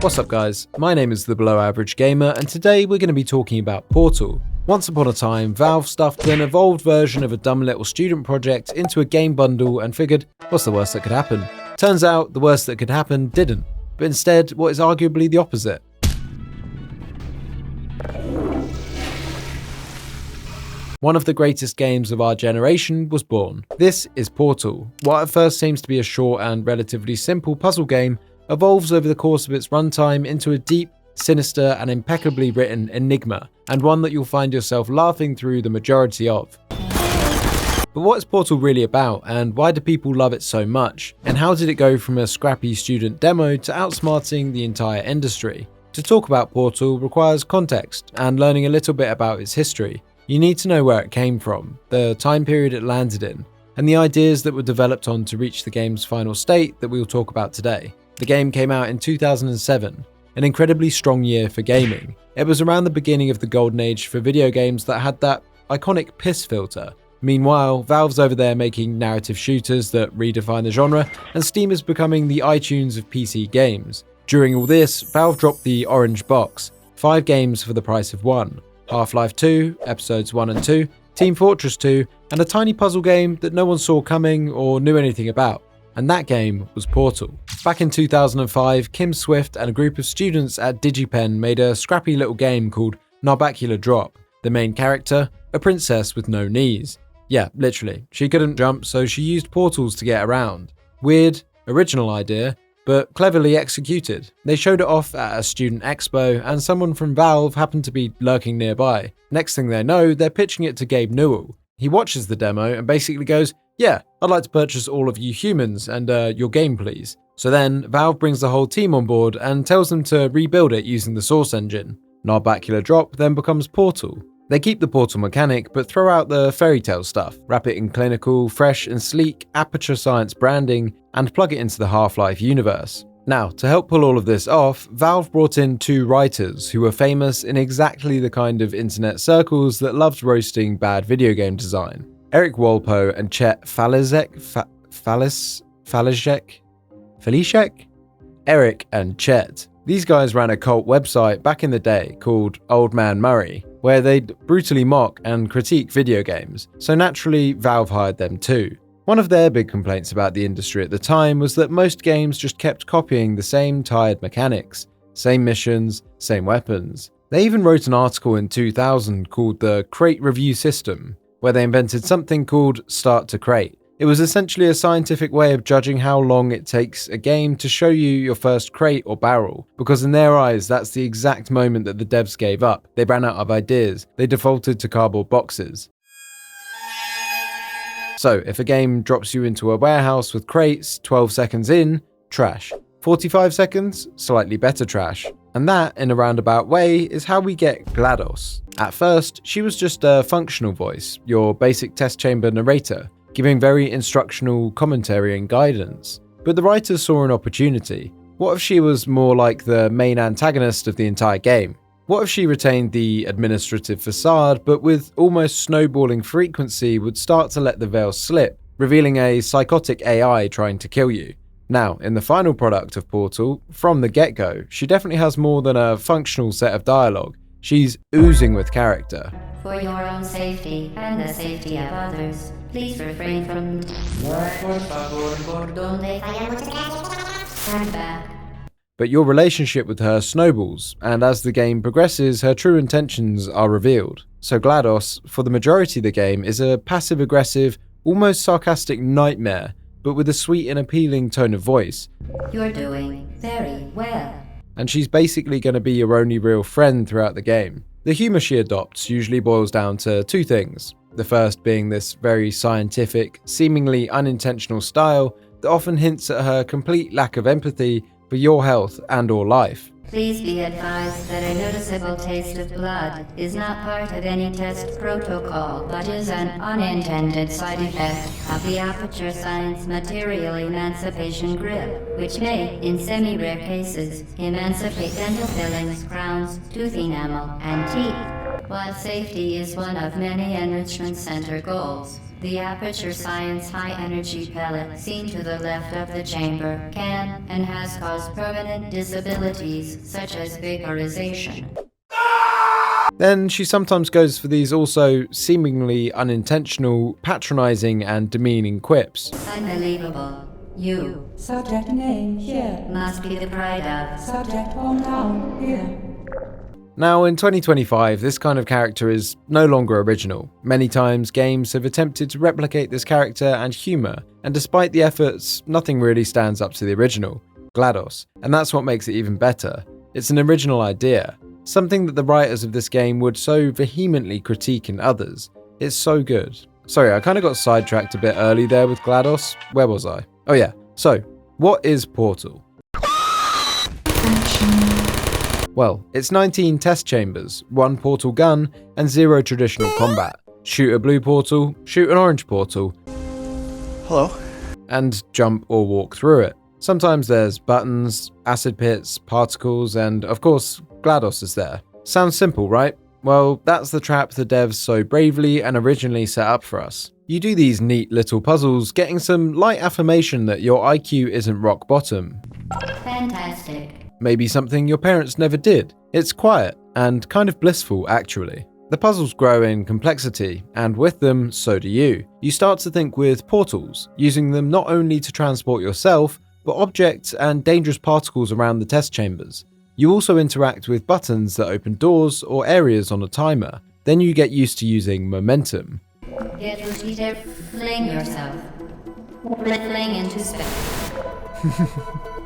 What's up guys, my name is the Below Average Gamer and today we're going to be talking about Portal. Once upon a time, Valve stuffed an evolved version of a dumb little student project into a game bundle and figured, what's the worst that could happen? Turns out the worst that could happen didn't, but instead what is arguably the opposite. One of the greatest games of our generation was born. This is Portal. What at first seems to be a short and relatively simple puzzle game evolves over the course of its runtime into a deep, sinister and impeccably written enigma, and one that you'll find yourself laughing through the majority of. But what is Portal really about, and why do people love it so much? And how did it go from a scrappy student demo to outsmarting the entire industry? To talk about Portal requires context and learning a little bit about its history. You need to know where it came from, the time period it landed in, and the ideas that were developed on to reach the game's final state that we'll talk about today. The game came out in 2007, an incredibly strong year for gaming. It was around the beginning of the golden age for video games that had that iconic piss filter. Meanwhile, Valve's over there making narrative shooters that redefine the genre, and Steam is becoming the iTunes of PC games. During all this, Valve dropped the orange box, 5 games for the price of 1. Half-Life 2, Episodes 1 and 2, Team Fortress 2, and a tiny puzzle game that no one saw coming or knew anything about. And that game was Portal. Back in 2005, Kim Swift and a group of students at DigiPen made a scrappy little game called Narbacular Drop. The main character, a princess with no knees. Yeah, literally. She couldn't jump, so she used portals to get around. Weird, original idea, but cleverly executed. They showed it off at a student expo, and someone from Valve happened to be lurking nearby. Next thing they know, they're pitching it to Gabe Newell. He watches the demo and basically goes, "Yeah, I'd like to purchase all of you humans and your game please." So then, Valve brings the whole team on board and tells them to rebuild it using the source engine. Narbacular Drop then becomes Portal. They keep the Portal mechanic, but throw out the fairy tale stuff, wrap it in clinical, fresh and sleek Aperture science branding, and plug it into the Half-Life universe. Now, to help pull all of this off, Valve brought in 2 writers who were famous in exactly the kind of internet circles that loved roasting bad video game design. Eric Walpo and Chet Falishek? Eric and Chet. These guys ran a cult website back in the day called Old Man Murray, where they'd brutally mock and critique video games, so naturally Valve hired them too. One of their big complaints about the industry at the time was that most games just kept copying the same tired mechanics, same missions, same weapons. They even wrote an article in 2000 called the Crate Review System, where they invented something called Start to Crate. It was essentially a scientific way of judging how long it takes a game to show you your first crate or barrel, because in their eyes that's the exact moment that the devs gave up. They ran out of ideas, they defaulted to cardboard boxes. So if a game drops you into a warehouse with crates, 12 seconds in, trash. 45 seconds, slightly better trash. And that, in a roundabout way, is how we get GLaDOS. At first, she was just a functional voice, your basic test chamber narrator, giving very instructional commentary and guidance. But the writers saw an opportunity. What if she was more like the main antagonist of the entire game? What if she retained the administrative facade, but with almost snowballing frequency would start to let the veil slip, revealing a psychotic AI trying to kill you? Now, in the final product of Portal, from the get-go, she definitely has more than a functional set of dialogue. She's oozing with character. For your own safety and the safety of others, please refrain from... Turn back. But your relationship with her snowballs, and as the game progresses, her true intentions are revealed. So GLaDOS, for the majority of the game, is a passive-aggressive, almost sarcastic nightmare, but with a sweet and appealing tone of voice. You're doing very well. And she's basically going to be your only real friend throughout the game. The humour she adopts usually boils down to 2 things. The first being this very scientific, seemingly unintentional style that often hints at her complete lack of empathy for your health and or life. Please be advised that a noticeable taste of blood is not part of any test protocol, but is an unintended side effect of the Aperture Science Material Emancipation Grip, which may, in semi-rare cases, emancipate dental fillings, crowns, tooth enamel, and teeth. While safety is one of many enrichment center goals, The Aperture Science high-energy pellet seen to the left of the chamber can and has caused permanent disabilities such as vaporization. Then she sometimes goes for these also seemingly unintentional, patronizing and demeaning quips. Unbelievable. You Subject name here. must be the pride of. Subject hometown here. Now, in 2025, this kind of character is no longer original. Many times, games have attempted to replicate this character and humour, and despite the efforts, nothing really stands up to the original, GLaDOS, and that's what makes it even better. It's an original idea, something that the writers of this game would so vehemently critique in others. It's so good. Sorry, I kind of got sidetracked a bit early there with GLaDOS. Where was I? Oh yeah, so, what is Portal? Well, it's 19 test chambers, 1 portal gun, and 0 traditional combat. Shoot a blue portal, shoot an orange portal. Hello. And jump or walk through it. Sometimes there's buttons, acid pits, particles, and of course, GLaDOS is there. Sounds simple, right? Well, that's the trap the devs so bravely and originally set up for us. You do these neat little puzzles, getting some light affirmation that your IQ isn't rock bottom. Fantastic. Maybe something your parents never did. It's quiet and kind of blissful, actually. The puzzles grow in complexity, and with them, so do you. You start to think with portals, using them not only to transport yourself, but objects and dangerous particles around the test chambers. You also interact with buttons that open doors or areas on a timer. Then you get used to using momentum. Get repeated. Fling yourself. Fling into space.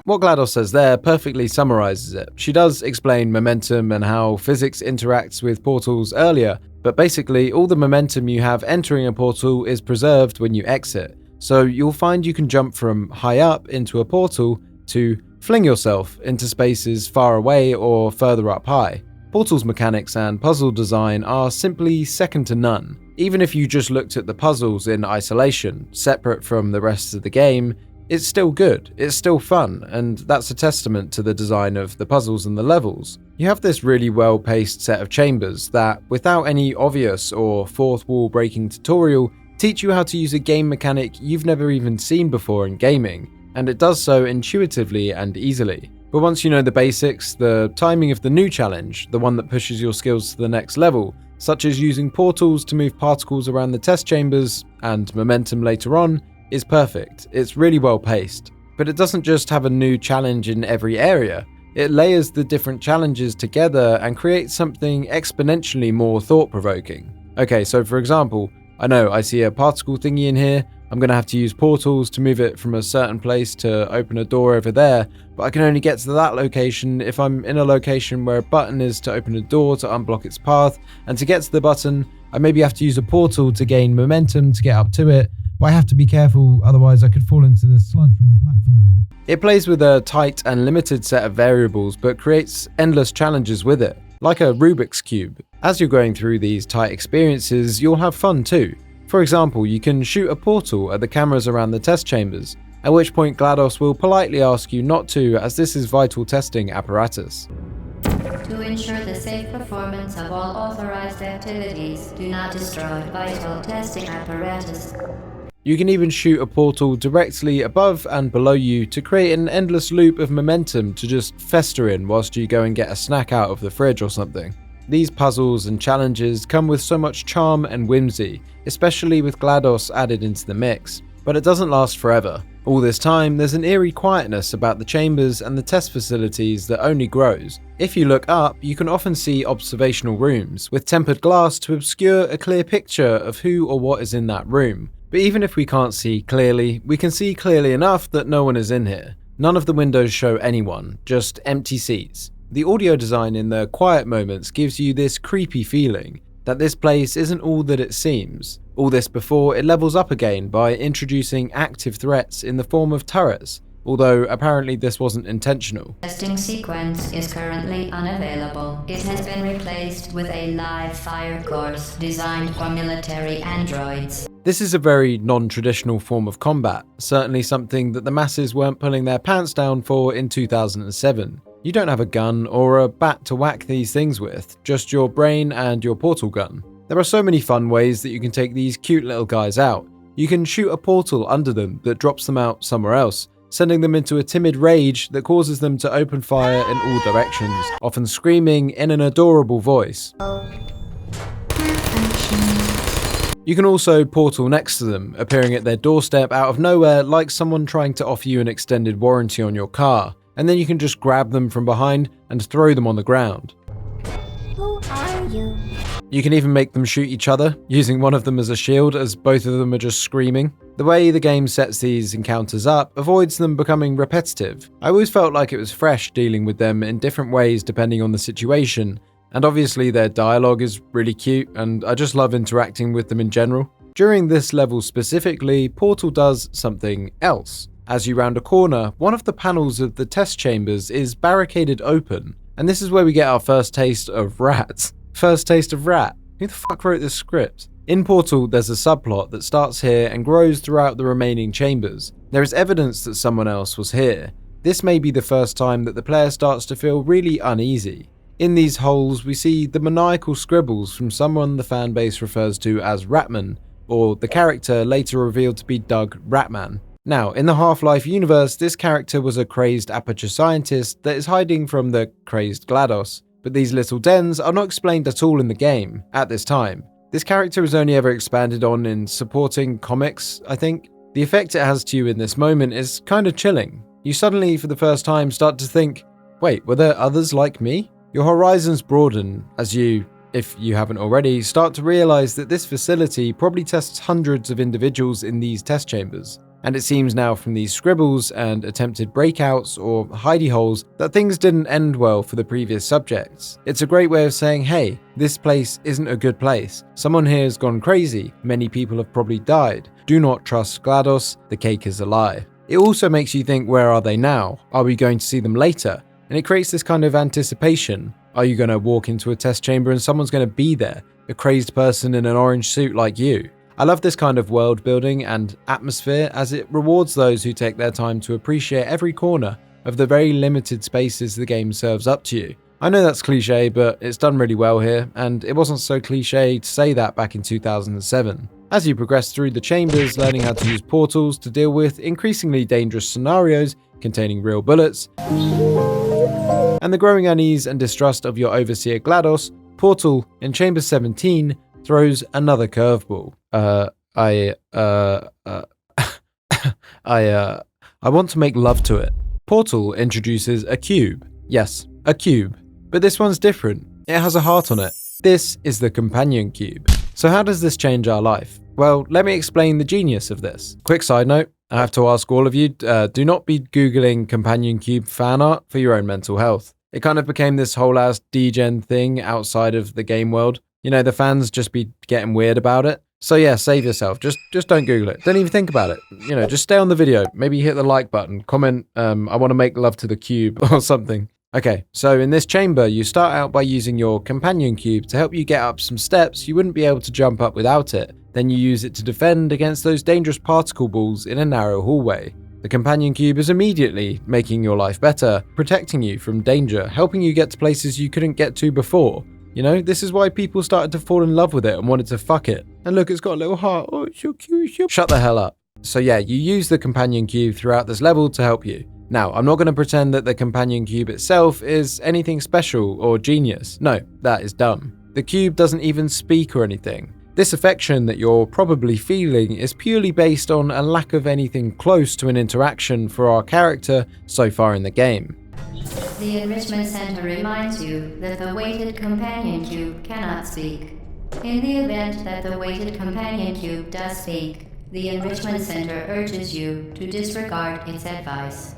What GLaDOS says there perfectly summarizes it. She does explain momentum and how physics interacts with portals earlier, but basically all the momentum you have entering a portal is preserved when you exit. So you'll find you can jump from high up into a portal to fling yourself into spaces far away or further up high. Portals mechanics and puzzle design are simply second to none. Even if you just looked at the puzzles in isolation, separate from the rest of the game, it's still good, it's still fun, and that's a testament to the design of the puzzles and the levels. You have this really well-paced set of chambers that, without any obvious or fourth wall breaking tutorial, teach you how to use a game mechanic you've never even seen before in gaming, and it does so intuitively and easily. But once you know the basics, the timing of the new challenge, the one that pushes your skills to the next level, such as using portals to move particles around the test chambers, and momentum later on, is perfect. It's really well paced. But it doesn't just have a new challenge in every area. It layers the different challenges together and creates something exponentially more thought-provoking. Okay, so for example, I know I see a particle thingy in here, I'm going to have to use portals to move it from a certain place to open a door over there, but I can only get to that location if I'm in a location where a button is to open a door to unblock its path, and to get to the button, I maybe have to use a portal to gain momentum to get up to it, but I have to be careful, otherwise I could fall into the sludge from platforming. It plays with a tight and limited set of variables, but creates endless challenges with it, like a Rubik's Cube. As you're going through these tight experiences, you'll have fun too. For example, you can shoot a portal at the cameras around the test chambers, at which point GLaDOS will politely ask you not to, as this is vital testing apparatus. To ensure the safe performance of all authorized activities, do not destroy vital testing apparatus. You can even shoot a portal directly above and below you to create an endless loop of momentum to just fester in whilst you go and get a snack out of the fridge or something. These puzzles and challenges come with so much charm and whimsy, especially with GLaDOS added into the mix. But it doesn't last forever. All this time, there's an eerie quietness about the chambers and the test facilities that only grows. If you look up, you can often see observational rooms, with tempered glass to obscure a clear picture of who or what is in that room. But even if we can't see clearly, we can see clearly enough that no one is in here. None of the windows show anyone, just empty seats. The audio design in the quiet moments gives you this creepy feeling that this place isn't all that it seems. All this before it levels up again by introducing active threats in the form of turrets, although apparently this wasn't intentional. Testing sequence is currently unavailable. It has been replaced with a live fire course designed for military androids. This is a very non-traditional form of combat, certainly something that the masses weren't pulling their pants down for in 2007. You don't have a gun or a bat to whack these things with, just your brain and your portal gun. There are so many fun ways that you can take these cute little guys out. You can shoot a portal under them that drops them out somewhere else, sending them into a timid rage that causes them to open fire in all directions, often screaming in an adorable voice. You can also portal next to them, appearing at their doorstep out of nowhere like someone trying to offer you an extended warranty on your car, and then you can just grab them from behind and throw them on the ground. Who are you? You can even make them shoot each other, using one of them as a shield as both of them are just screaming. The way the game sets these encounters up avoids them becoming repetitive. I always felt like it was fresh dealing with them in different ways depending on the situation, and obviously their dialogue is really cute and I just love interacting with them in general. During this level specifically, Portal does something else. As you round a corner, one of the panels of the test chambers is barricaded open, and this is where we get our first taste of rat. First taste of rat? Who the fuck wrote this script? In Portal, there's a subplot that starts here and grows throughout the remaining chambers. There is evidence that someone else was here. This may be the first time that the player starts to feel really uneasy. In these holes, we see the maniacal scribbles from someone the fanbase refers to as Ratman, or the character later revealed to be Doug Ratman. Now, in the Half-Life universe, this character was a crazed Aperture scientist that is hiding from the crazed GLaDOS, but these little dens are not explained at all in the game at this time. This character is only ever expanded on in supporting comics, I think. The effect it has to you in this moment is kind of chilling. You suddenly, for the first time, start to think, wait, were there others like me? Your horizons broaden as you, if you haven't already, start to realize that this facility probably tests hundreds of individuals in these test chambers. And it seems now from these scribbles and attempted breakouts or hidey holes that things didn't end well for the previous subjects. It's a great way of saying, hey, this place isn't a good place. Someone here has gone crazy. Many people have probably died. Do not trust GLaDOS. The cake is a lie. It also makes you think, where are they now? Are we going to see them later? And it creates this kind of anticipation. Are you going to walk into a test chamber and someone's going to be there? A crazed person in an orange suit like you? I love this kind of world building and atmosphere as it rewards those who take their time to appreciate every corner of the very limited spaces the game serves up to you. I know that's cliche, but it's done really well here, and it wasn't so cliche to say that back in 2007. As you progress through the chambers, learning how to use portals to deal with increasingly dangerous scenarios containing real bullets, and the growing unease and distrust of your overseer GLaDOS, Portal in Chamber 17 throws another curveball. I want to make love to it. Portal introduces a cube. Yes, a cube. But this one's different. It has a heart on it. This is the companion cube. So how does this change our life? Well, let me explain the genius of this. Quick side note, I have to ask all of you, do not be Googling companion cube fan art for your own mental health. It kind of became this whole ass degen thing outside of the game world. You know, the fans just be getting weird about it. So yeah, save yourself. Just don't Google it. Don't even think about it. You know, just stay on the video. Maybe hit the like button. Comment, I want to make love to the cube or something. Okay, so in this chamber, you start out by using your companion cube to help you get up some steps you wouldn't be able to jump up without it. Then you use it to defend against those dangerous particle balls in a narrow hallway. The companion cube is immediately making your life better, protecting you from danger, helping you get to places you couldn't get to before. You know, this is why people started to fall in love with it and wanted to fuck it. And look, it's got a little heart. Oh, it's so cute. Shut the hell up. So yeah, you use the companion cube throughout this level to help you. Now, I'm not going to pretend that the companion cube itself is anything special or genius. No, that is dumb. The cube doesn't even speak or anything. This affection that you're probably feeling is purely based on a lack of anything close to an interaction for our character so far in the game. The Enrichment Center reminds you that the weighted companion cube cannot speak. In the event that the weighted companion cube does speak, the Enrichment Center urges you to disregard its advice.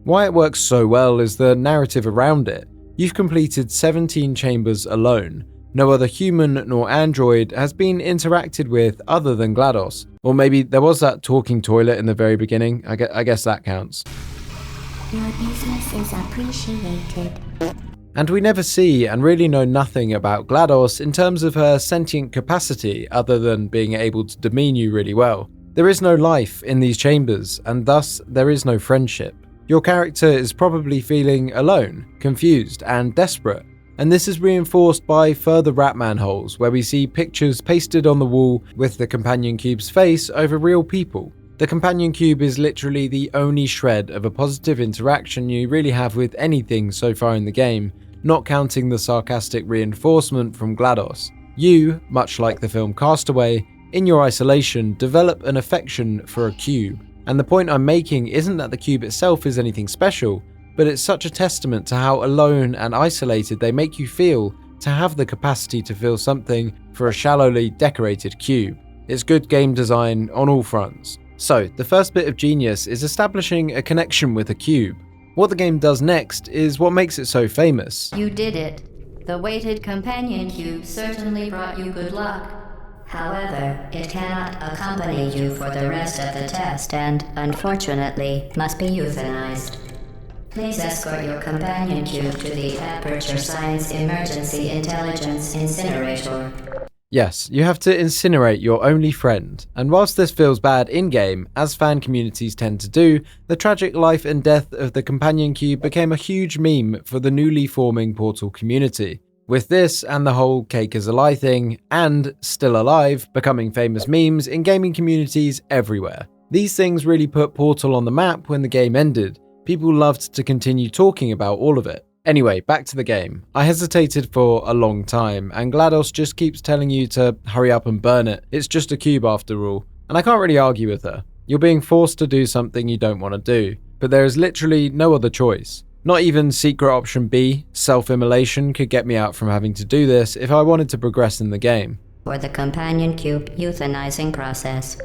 Why it works so well is the narrative around it. You've completed 17 chambers alone. No other human nor android has been interacted with other than GLaDOS. Or maybe there was that talking toilet in the very beginning. I guess that counts. Your business is appreciated. And we never see and really know nothing about GLaDOS in terms of her sentient capacity other than being able to demean you really well. There is no life in these chambers, and thus there is no friendship. Your character is probably feeling alone, confused, and desperate. And this is reinforced by further Ratman holes, where we see pictures pasted on the wall with the companion cube's face over real people. The companion cube is literally the only shred of a positive interaction you really have with anything so far in the game, not counting the sarcastic reinforcement from GLaDOS. You, much like the film Castaway, in your isolation, develop an affection for a cube. And the point I'm making isn't that the cube itself is anything special, but it's such a testament to how alone and isolated they make you feel to have the capacity to feel something for a shallowly decorated cube. It's good game design on all fronts. So, the first bit of genius is establishing a connection with a cube. What the game does next is what makes it so famous. You did it. The weighted companion cube certainly brought you good luck. However, it cannot accompany you for the rest of the test and, unfortunately, must be euthanized. Please escort your companion cube to the Aperture Science Emergency Intelligence Incinerator. Yes, you have to incinerate your only friend, and whilst this feels bad in-game, as fan communities tend to do, the tragic life and death of the companion cube became a huge meme for the newly forming Portal community. With this and the whole cake is a lie thing, and still alive, becoming famous memes in gaming communities everywhere. These things really put Portal on the map when the game ended. People loved to continue talking about all of it. Anyway, back to the game. I hesitated for a long time, and GLaDOS just keeps telling you to hurry up and burn it. It's just a cube after all, and I can't really argue with her. You're being forced to do something you don't want to do, but there is literally no other choice. Not even secret option B, self-immolation, could get me out from having to do this if I wanted to progress in the game. For the companion cube euthanizing process.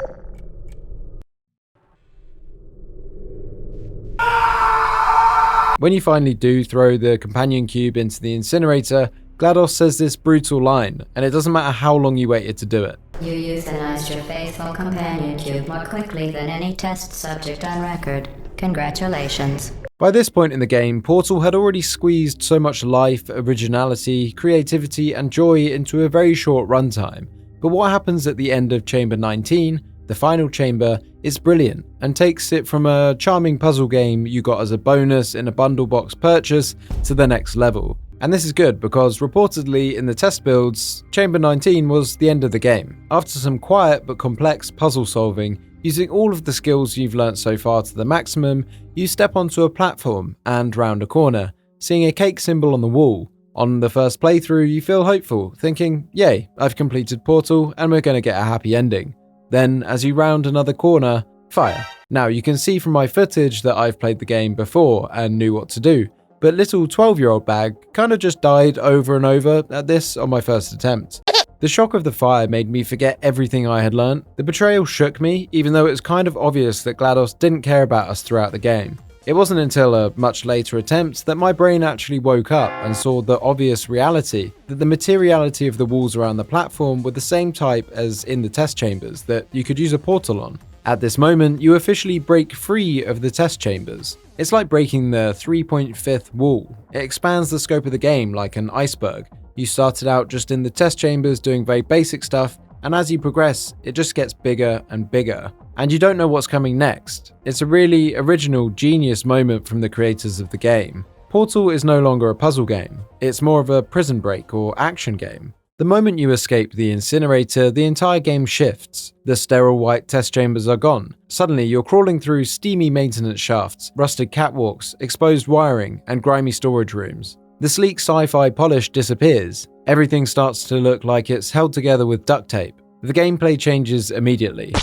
When you finally do throw the companion cube into the incinerator, GLaDOS says this brutal line, and it doesn't matter how long you waited to do it. You euthanized your faithful companion cube more quickly than any test subject on record. Congratulations. By this point in the game, Portal had already squeezed so much life, originality, creativity, and joy into a very short runtime. But what happens at the end of Chamber 19, the final chamber, is brilliant and takes it from a charming puzzle game you got as a bonus in a bundle box purchase to the next level. And this is good because reportedly in the test builds, Chamber 19 was the end of the game. After some quiet but complex puzzle solving, using all of the skills you've learnt so far to the maximum, you step onto a platform and round a corner, seeing a cake symbol on the wall. On the first playthrough, you feel hopeful, thinking, yay, I've completed Portal and we're going to get a happy ending. Then, as you round another corner, fire. Now, you can see from my footage that I've played the game before and knew what to do, but little 12-year-old Bag kinda just died over and over at this on my first attempt. The shock of the fire made me forget everything I had learnt. The betrayal shook me, even though it was kind of obvious that GLaDOS didn't care about us throughout the game. It wasn't until a much later attempt that my brain actually woke up and saw the obvious reality that the materiality of the walls around the platform were the same type as in the test chambers that you could use a portal on. At this moment, you officially break free of the test chambers. It's like breaking the 3.5th wall. It expands the scope of the game like an iceberg. You started out just in the test chambers doing very basic stuff, and as you progress, it just gets bigger and bigger. And you don't know what's coming next. It's a really original, genius moment from the creators of the game. Portal is no longer a puzzle game. It's more of a prison break or action game. The moment you escape the incinerator, the entire game shifts. The sterile white test chambers are gone. Suddenly, you're crawling through steamy maintenance shafts, rusted catwalks, exposed wiring, and grimy storage rooms. The sleek sci-fi polish disappears. Everything starts to look like it's held together with duct tape. The gameplay changes immediately.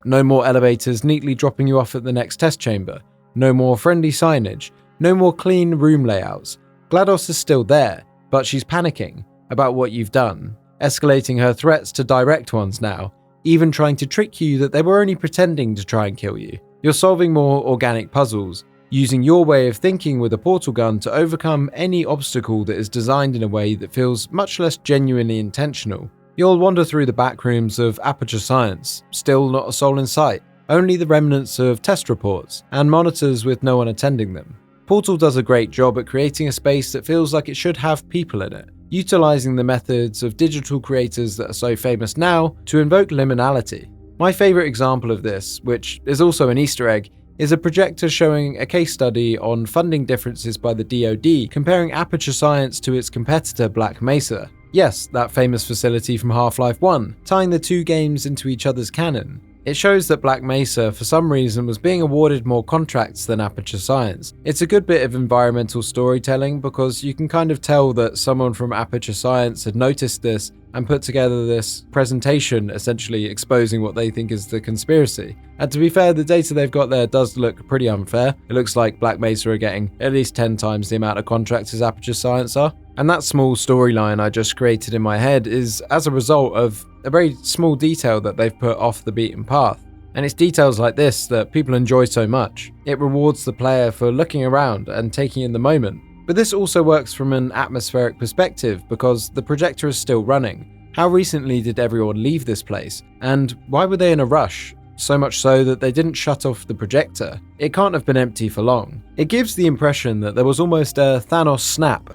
No more elevators neatly dropping you off at the next test chamber. No more friendly signage. No more clean room layouts. GLaDOS is still there, but she's panicking about what you've done, escalating her threats to direct ones now, even trying to trick you that they were only pretending to try and kill you. You're solving more organic puzzles, using your way of thinking with a portal gun to overcome any obstacle that is designed in a way that feels much less genuinely intentional. You'll wander through the back rooms of Aperture Science, still not a soul in sight, only the remnants of test reports and monitors with no one attending them. Portal does a great job at creating a space that feels like it should have people in it, utilizing the methods of digital creators that are so famous now to invoke liminality. My favorite example of this, which is also an Easter egg, is a projector showing a case study on funding differences by the DoD, comparing Aperture Science to its competitor Black Mesa. Yes, that famous facility from Half-Life 1, tying the two games into each other's canon. It shows that Black Mesa, for some reason, was being awarded more contracts than Aperture Science. It's a good bit of environmental storytelling because you can kind of tell that someone from Aperture Science had noticed this and put together this presentation essentially exposing what they think is the conspiracy. And to be fair, the data they've got there does look pretty unfair. It looks like Black Mesa are getting at least 10 times the amount of contracts as Aperture Science are. And that small storyline I just created in my head is as a result of a very small detail that they've put off the beaten path. And it's details like this that people enjoy so much. It rewards the player for looking around and taking in the moment. But this also works from an atmospheric perspective because the projector is still running. How recently did everyone leave this place? And why were they in a rush? So much so that they didn't shut off the projector. It can't have been empty for long. It gives the impression that there was almost a Thanos snap.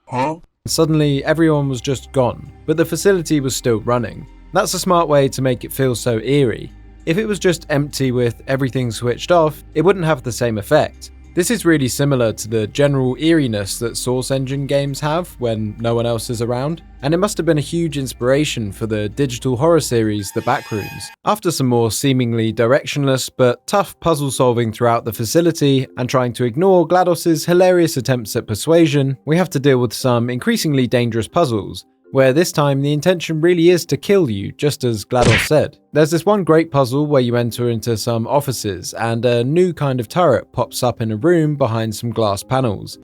Huh? Suddenly, everyone was just gone, but the facility was still running. That's a smart way to make it feel so eerie. If it was just empty with everything switched off, it wouldn't have the same effect. This is really similar to the general eeriness that Source Engine games have when no one else is around, and it must have been a huge inspiration for the digital horror series The Backrooms. After some more seemingly directionless but tough puzzle solving throughout the facility and trying to ignore GLaDOS's hilarious attempts at persuasion, we have to deal with some increasingly dangerous puzzles, where this time the intention really is to kill you, just as GLaDOS said. There's this one great puzzle where you enter into some offices and a new kind of turret pops up in a room behind some glass panels.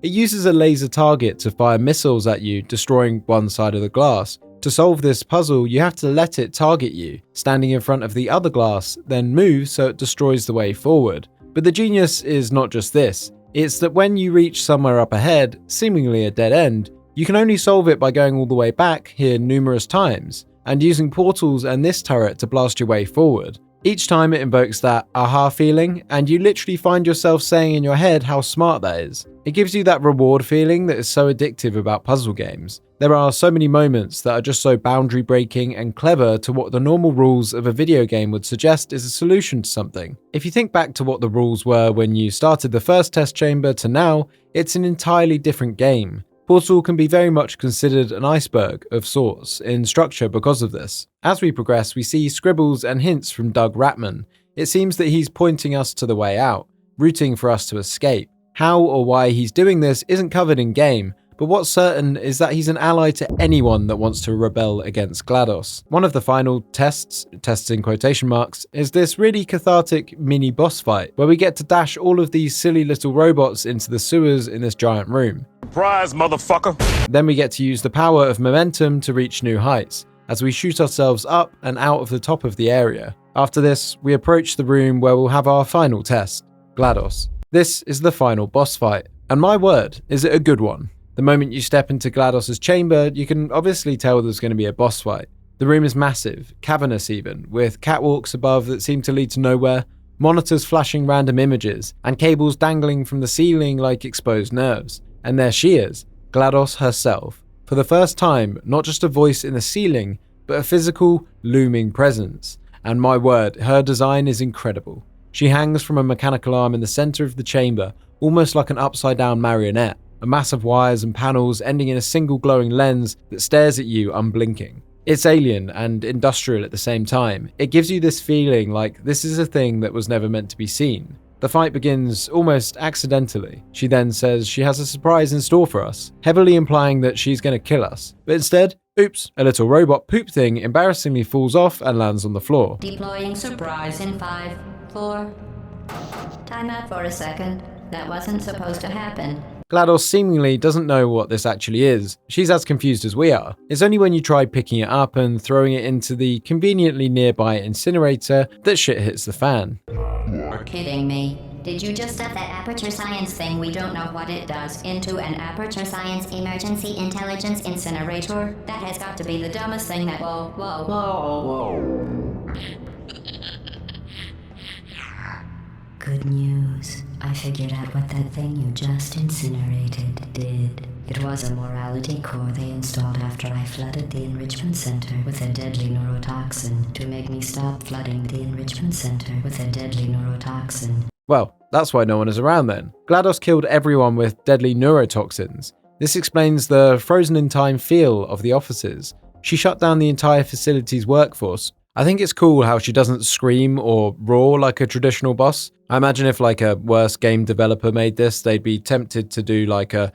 It uses a laser target to fire missiles at you, destroying one side of the glass. To solve this puzzle, you have to let it target you, standing in front of the other glass, then move so it destroys the way forward. But the genius is not just this, it's that when you reach somewhere up ahead, seemingly a dead end, you can only solve it by going all the way back here numerous times, and using portals and this turret to blast your way forward. Each time it invokes that aha feeling, and you literally find yourself saying in your head how smart that is. It gives you that reward feeling that is so addictive about puzzle games. There are so many moments that are just so boundary breaking and clever to what the normal rules of a video game would suggest is a solution to something. If you think back to what the rules were when you started the first test chamber to now, it's an entirely different game. Portal can be very much considered an iceberg of sorts in structure because of this. As we progress, we see scribbles and hints from Doug Ratman. It seems that he's pointing us to the way out, rooting for us to escape. How or why he's doing this isn't covered in game, but what's certain is that he's an ally to anyone that wants to rebel against GLaDOS. One of the final tests in quotation marks, is this really cathartic mini boss fight, where we get to dash all of these silly little robots into the sewers in this giant room. Surprise, motherfucker! Then we get to use the power of momentum to reach new heights, as we shoot ourselves up and out of the top of the area. After this, we approach the room where we'll have our final test, GLaDOS. This is the final boss fight, and my word, is it a good one. The moment you step into GLaDOS's chamber, you can obviously tell there's going to be a boss fight. The room is massive, cavernous even, with catwalks above that seem to lead to nowhere, monitors flashing random images, and cables dangling from the ceiling like exposed nerves. And there she is, GLaDOS herself. For the first time, not just a voice in the ceiling, but a physical, looming presence. And my word, her design is incredible. She hangs from a mechanical arm in the center of the chamber, almost like an upside-down marionette, a mass of wires and panels ending in a single glowing lens that stares at you unblinking. It's alien and industrial at the same time. It gives you this feeling like this is a thing that was never meant to be seen. The fight begins almost accidentally. She then says she has a surprise in store for us, heavily implying that she's going to kill us. But instead, oops, a little robot poop thing embarrassingly falls off and lands on the floor. Deploying surprise in 5, 4. Time out for a second. That wasn't supposed to happen. GLaDOS seemingly doesn't know what this actually is. She's as confused as we are. It's only when you try picking it up and throwing it into the conveniently nearby incinerator that shit hits the fan. You're kidding me. Did you just stuff that Aperture Science thing we don't know what it does into an Aperture Science emergency intelligence incinerator? That has got to be the dumbest thing that. Whoa. Good news. I figured out what that thing you just incinerated did. It was a morality core they installed after I flooded the enrichment center with a deadly neurotoxin to make me stop flooding the enrichment center with a deadly neurotoxin. Well, that's why no one is around then. GLaDOS killed everyone with deadly neurotoxins. This explains the frozen-in-time feel of the offices. She shut down the entire facility's workforce. I think it's cool how she doesn't scream or roar like a traditional boss. I imagine if like a worse game developer made this, they'd be tempted to do like a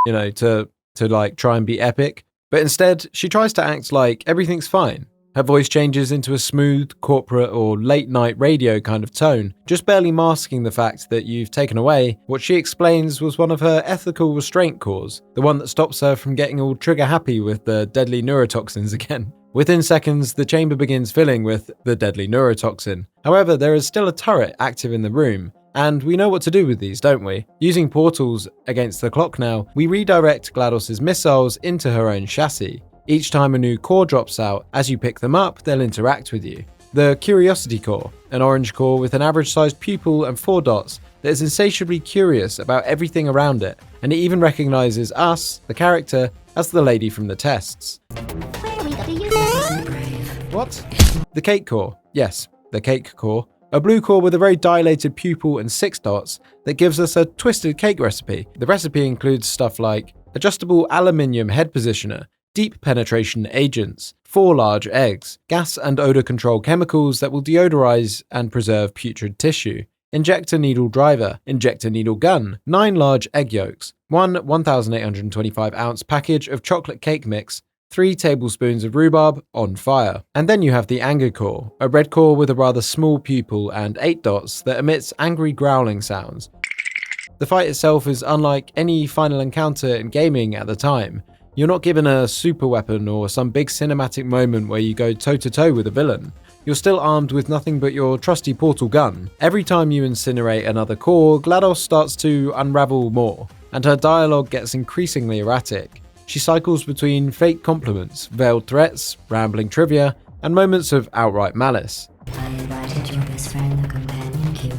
you know, to like try and be epic. But instead, she tries to act like everything's fine. Her voice changes into a smooth, corporate or late-night radio kind of tone, just barely masking the fact that you've taken away what she explains was one of her ethical restraint cores, the one that stops her from getting all trigger-happy with the deadly neurotoxins again. Within seconds, the chamber begins filling with the deadly neurotoxin. However, there is still a turret active in the room, and we know what to do with these, don't we? Using portals against the clock now, we redirect GLaDOS's missiles into her own chassis. Each time a new core drops out, as you pick them up, they'll interact with you. The Curiosity Core, an orange core with an average-sized pupil and 4 dots that is insatiably curious about everything around it, and it even recognizes us, the character, as the lady from the tests. Where are we going to use this? What? The Cake Core. Yes, the Cake Core. A blue core with a very dilated pupil and 6 dots that gives us a twisted cake recipe. The recipe includes stuff like adjustable aluminium head positioner, deep penetration agents, 4 large eggs, gas and odor control chemicals that will deodorize and preserve putrid tissue, injector needle driver, injector needle gun, 9 large egg yolks, 1 1,825 ounce package of chocolate cake mix, 3 tablespoons of rhubarb on fire. And then you have the anger core, a red core with a rather small pupil and 8 dots that emits angry growling sounds. The fight itself is unlike any final encounter in gaming at the time. You're not given a super weapon or some big cinematic moment where you go toe-to-toe with a villain. You're still armed with nothing but your trusty portal gun. Every time you incinerate another core, GLaDOS starts to unravel more, and her dialogue gets increasingly erratic. She cycles between fake compliments, veiled threats, rambling trivia, and moments of outright malice. I invited your best friend, the companion cube.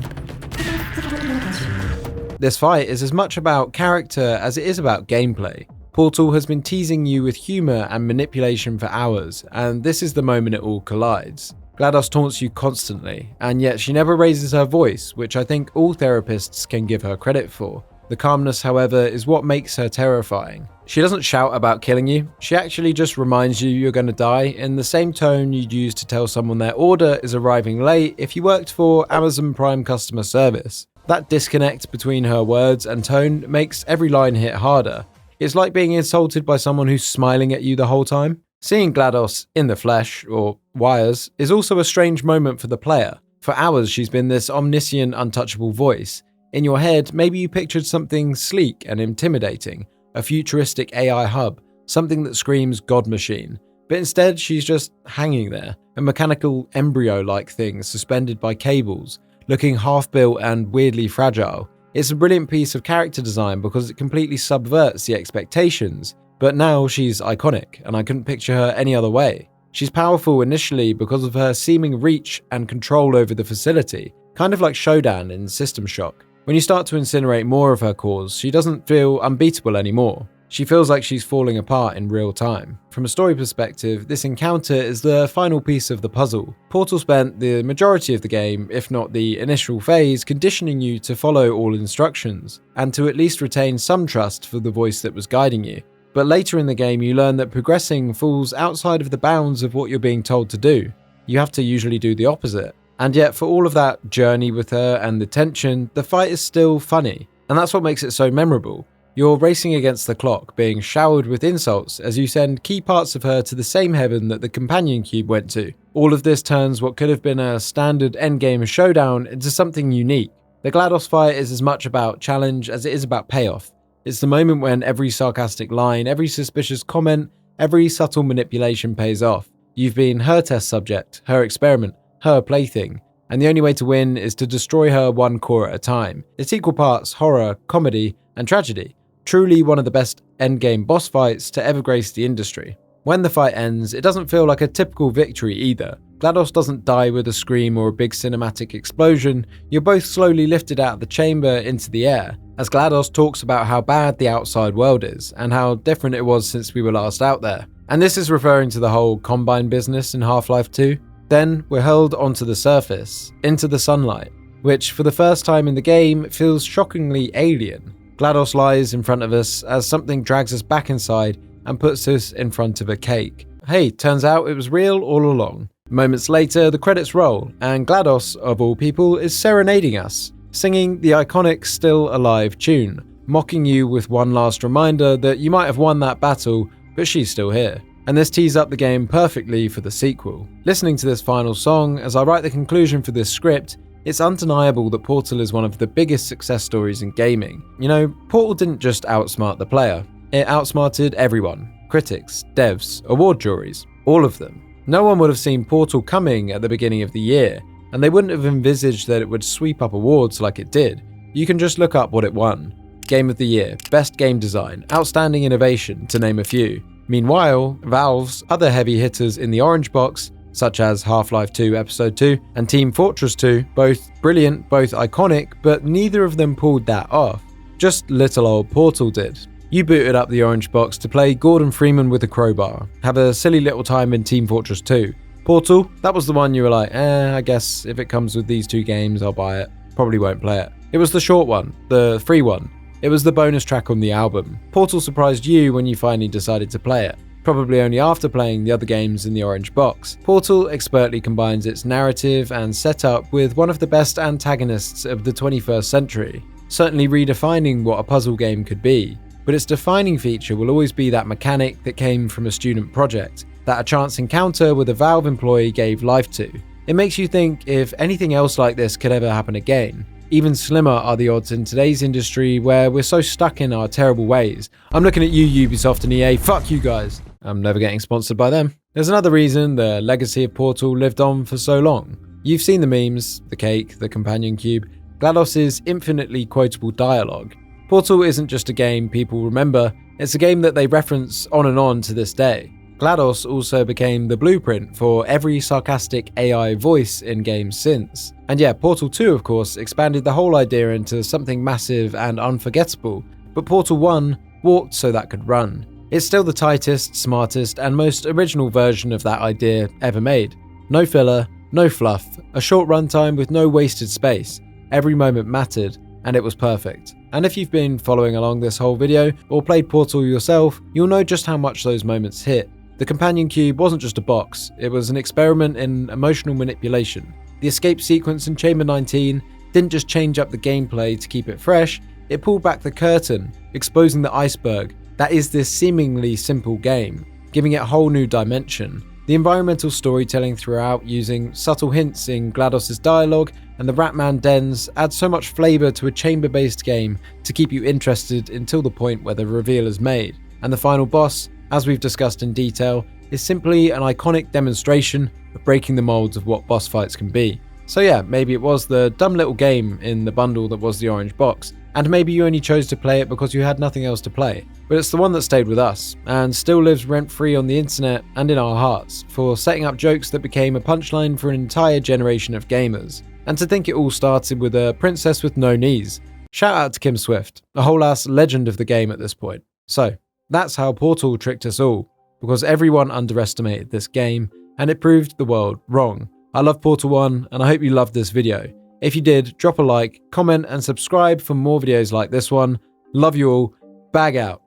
This fight is as much about character as it is about gameplay. Portal has been teasing you with humour and manipulation for hours, and this is the moment it all collides. GLaDOS taunts you constantly, and yet she never raises her voice, which I think all therapists can give her credit for. The calmness, however, is what makes her terrifying. She doesn't shout about killing you, she actually just reminds you you're going to die in the same tone you'd use to tell someone their order is arriving late if you worked for Amazon Prime customer service. That disconnect between her words and tone makes every line hit harder. It's like being insulted by someone who's smiling at you the whole time. Seeing GLaDOS in the flesh, or wires, is also a strange moment for the player. For hours she's been this omniscient, untouchable voice. In your head, maybe you pictured something sleek and intimidating, a futuristic AI hub, something that screams God machine. But instead she's just hanging there, a mechanical embryo-like thing suspended by cables, looking half-built and weirdly fragile. It's a brilliant piece of character design because it completely subverts the expectations, but now she's iconic and I couldn't picture her any other way. She's powerful initially because of her seeming reach and control over the facility, kind of like Shodan in System Shock. When you start to incinerate more of her cores, she doesn't feel unbeatable anymore. She feels like she's falling apart in real time. From a story perspective, this encounter is the final piece of the puzzle. Portal spent the majority of the game, if not the initial phase, conditioning you to follow all instructions, and to at least retain some trust for the voice that was guiding you. But later in the game you learn that progressing falls outside of the bounds of what you're being told to do. You have to usually do the opposite. And yet for all of that journey with her and the tension, the fight is still funny. And that's what makes it so memorable. You're racing against the clock, being showered with insults as you send key parts of her to the same heaven that the companion cube went to. All of this turns what could have been a standard endgame showdown into something unique. The GLaDOS fight is as much about challenge as it is about payoff. It's the moment when every sarcastic line, every suspicious comment, every subtle manipulation pays off. You've been her test subject, her experiment, her plaything, and the only way to win is to destroy her one core at a time. It's equal parts horror, comedy, and tragedy. Truly one of the best endgame boss fights to ever grace the industry. When the fight ends, it doesn't feel like a typical victory either. GLaDOS doesn't die with a scream or a big cinematic explosion. You're both slowly lifted out of the chamber into the air, as GLaDOS talks about how bad the outside world is, and how different it was since we were last out there. And this is referring to the whole Combine business in Half-Life 2. Then we're hurled onto the surface, into the sunlight, which for the first time in the game feels shockingly alien. GLaDOS lies in front of us as something drags us back inside and puts us in front of a cake. Hey, turns out it was real all along. Moments later, the credits roll, and GLaDOS, of all people, is serenading us, singing the iconic Still Alive tune, mocking you with one last reminder that you might have won that battle, but she's still here. And this tees up the game perfectly for the sequel. Listening to this final song, as I write the conclusion for this script, it's undeniable that Portal is one of the biggest success stories in gaming. You know, Portal didn't just outsmart the player, it outsmarted everyone. Critics, devs, award juries, all of them. No one would have seen Portal coming at the beginning of the year, and they wouldn't have envisaged that it would sweep up awards like it did. You can just look up what it won. Game of the Year, Best Game Design, Outstanding Innovation, to name a few. Meanwhile, Valve's other heavy hitters in the orange box, such as Half-Life 2 Episode 2 and Team Fortress 2, both brilliant, both iconic, but neither of them pulled that off. Just little old Portal did. You booted up the orange box to play Gordon Freeman with a crowbar, have a silly little time in Team Fortress 2. Portal, that was the one you were like, I guess if it comes with these two games, I'll buy it. Probably won't play it. It was the short one, the free one. It was the bonus track on the album. Portal surprised you when you finally decided to play it, probably only after playing the other games in the orange box. Portal expertly combines its narrative and setup with one of the best antagonists of the 21st century, certainly redefining what a puzzle game could be. But its defining feature will always be that mechanic that came from a student project, that a chance encounter with a Valve employee gave life to. It makes you think if anything else like this could ever happen again. Even slimmer are the odds in today's industry where we're so stuck in our terrible ways. I'm looking at you, Ubisoft and EA, fuck you guys. I'm never getting sponsored by them. There's another reason the legacy of Portal lived on for so long. You've seen the memes, the cake, the companion cube, GLaDOS's infinitely quotable dialogue. Portal isn't just a game people remember, it's a game that they reference on and on to this day. GLaDOS also became the blueprint for every sarcastic AI voice in games since. And yeah, Portal 2 of course expanded the whole idea into something massive and unforgettable, but Portal 1 walked so that could run. It's still the tightest, smartest, and most original version of that idea ever made. No filler, no fluff, a short runtime with no wasted space. Every moment mattered, and it was perfect. And if you've been following along this whole video, or played Portal yourself, you'll know just how much those moments hit. The companion cube wasn't just a box, it was an experiment in emotional manipulation. The escape sequence in Chamber 19 didn't just change up the gameplay to keep it fresh, it pulled back the curtain, exposing the iceberg that is this seemingly simple game, giving it a whole new dimension. The environmental storytelling throughout, using subtle hints in GLaDOS's dialogue and the Ratman dens, adds so much flavour to a chamber-based game to keep you interested until the point where the reveal is made. And the final boss, as we've discussed in detail, is simply an iconic demonstration of breaking the molds of what boss fights can be. So yeah, maybe it was the dumb little game in the bundle that was the orange box, and maybe you only chose to play it because you had nothing else to play. But it's the one that stayed with us, and still lives rent-free on the internet and in our hearts, for setting up jokes that became a punchline for an entire generation of gamers. And to think it all started with a princess with no knees. Shout out to Kim Swift, a whole ass legend of the game at this point. So, that's how Portal tricked us all, because everyone underestimated this game, and it proved the world wrong. I love Portal 1, and I hope you loved this video. If you did, drop a like, comment, and subscribe for more videos like this one. Love you all. Bag out.